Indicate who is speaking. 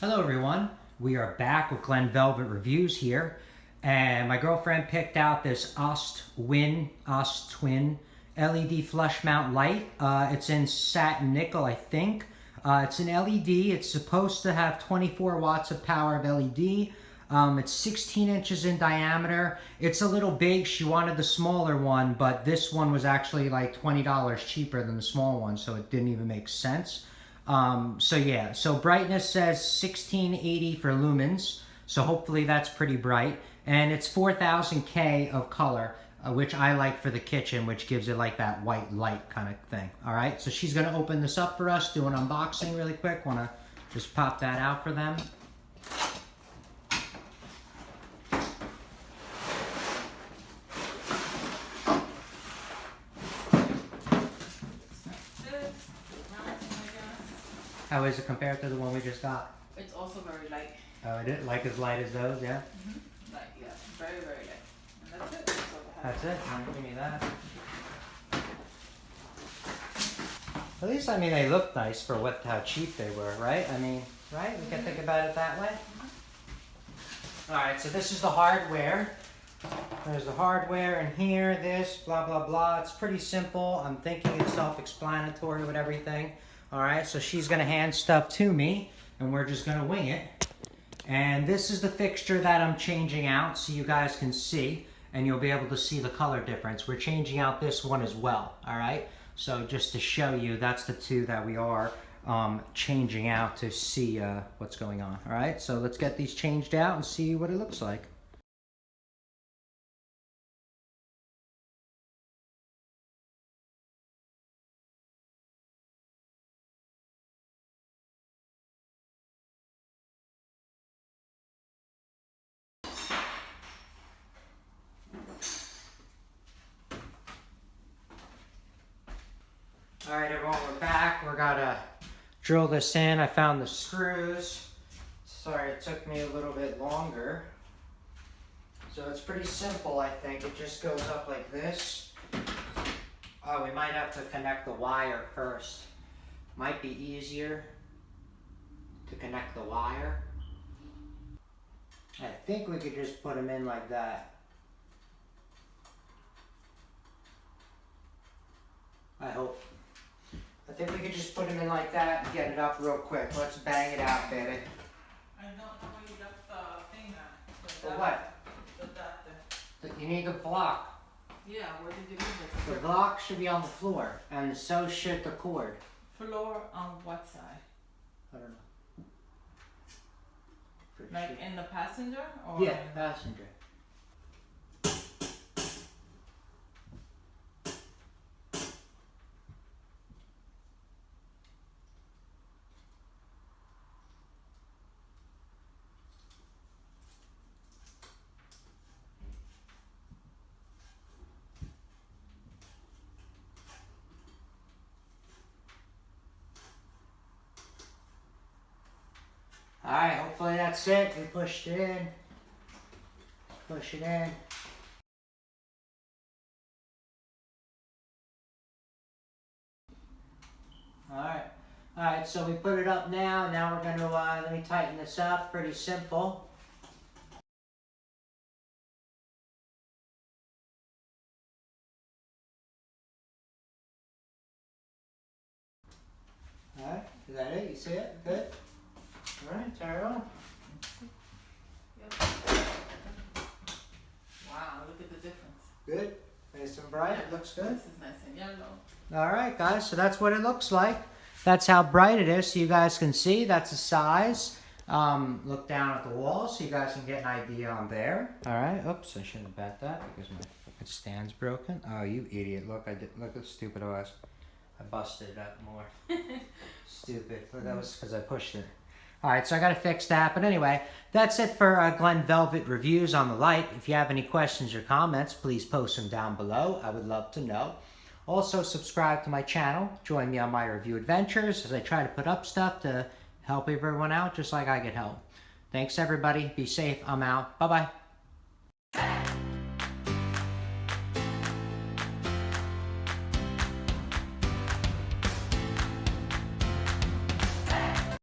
Speaker 1: Hello everyone, we are back with Glen Velvet Reviews here, and my girlfriend picked out this OSTWIN LED flush mount light. It's in satin nickel, I think. It's an LED. It's supposed to have 24 watts of power of LED. It's 16 inches in diameter. It's a little big. She wanted the smaller one, but this one was actually like $20 cheaper than the small one, so it didn't even make sense. So brightness says 1680 for lumens, so hopefully that's pretty bright, and it's 4000K of color, which I like for the kitchen, which gives it like that white light kind of thing. All right, so she's gonna open this up for us, do an unboxing really quick. Want to just pop that out for them. How is it compared to the one we just got?
Speaker 2: It's also very light.
Speaker 1: Oh, it is? Like as light as those, yeah?
Speaker 2: Mm-hmm. Like, yeah, very, very light. And that's it.
Speaker 1: That's it? All right, give me that. At least, I mean, they look nice for how cheap they were, right? I mean, right? We can think about it that way. All right, so this is the hardware. There's the hardware in here, this, blah, blah, blah. It's pretty simple. I'm thinking it's self-explanatory with everything. All right, so she's gonna hand stuff to me and we're just gonna wing it. And this is the fixture that I'm changing out so you guys can see, and you'll be able to see the color difference. We're changing out this one as well, all right? So just to show you, that's the two that we are changing out to see what's going on, all right? So let's get these changed out and see what it looks like. All right, everyone, we're back. We're gonna drill this in. I found the screws. Sorry, it took me a little bit longer. So it's pretty simple, I think. It just goes up like this. Oh, we might have to connect the wire first. Might be easier to connect the wire. I think we could just put them in like that. I hope. I think we could just put them in like that and get it up real quick. Let's bang it out, baby.
Speaker 2: I don't know where you got the thing at.
Speaker 1: For what? You need the block.
Speaker 2: Yeah, where did you leave it?
Speaker 1: The block should be on the floor, and so should the cord.
Speaker 2: Floor on what side?
Speaker 1: I don't know. Pretty
Speaker 2: Like
Speaker 1: sure.
Speaker 2: in the passenger? Or
Speaker 1: Yeah, passenger. Alright, hopefully that's it. We pushed it in. Push it in. Alright, so we put it up now. Now we're gonna, let me tighten this up. Pretty simple. Alright, is that it? You see it? Good? Alright, turn it on.
Speaker 2: Yep. Wow, look at the difference.
Speaker 1: Good? Nice and bright. It looks good.
Speaker 2: This is nice and yellow.
Speaker 1: Alright guys, so that's what it looks like. That's how bright it is, so you guys can see. That's the size. Look down at the wall so you guys can get an idea on there. Alright, oops, I shouldn't have bet that because my fucking stand's broken. Oh, you idiot. Look, look how stupid I was. I busted it up more. Stupid. Look, that was because I pushed it. Alright, so I gotta fix that. But anyway, that's it for Glen Velvet Reviews on the light. If you have any questions or comments, please post them down below. I would love to know. Also, subscribe to my channel. Join me on my review adventures as I try to put up stuff to help everyone out just like I get help. Thanks, everybody. Be safe. I'm out. Bye-bye.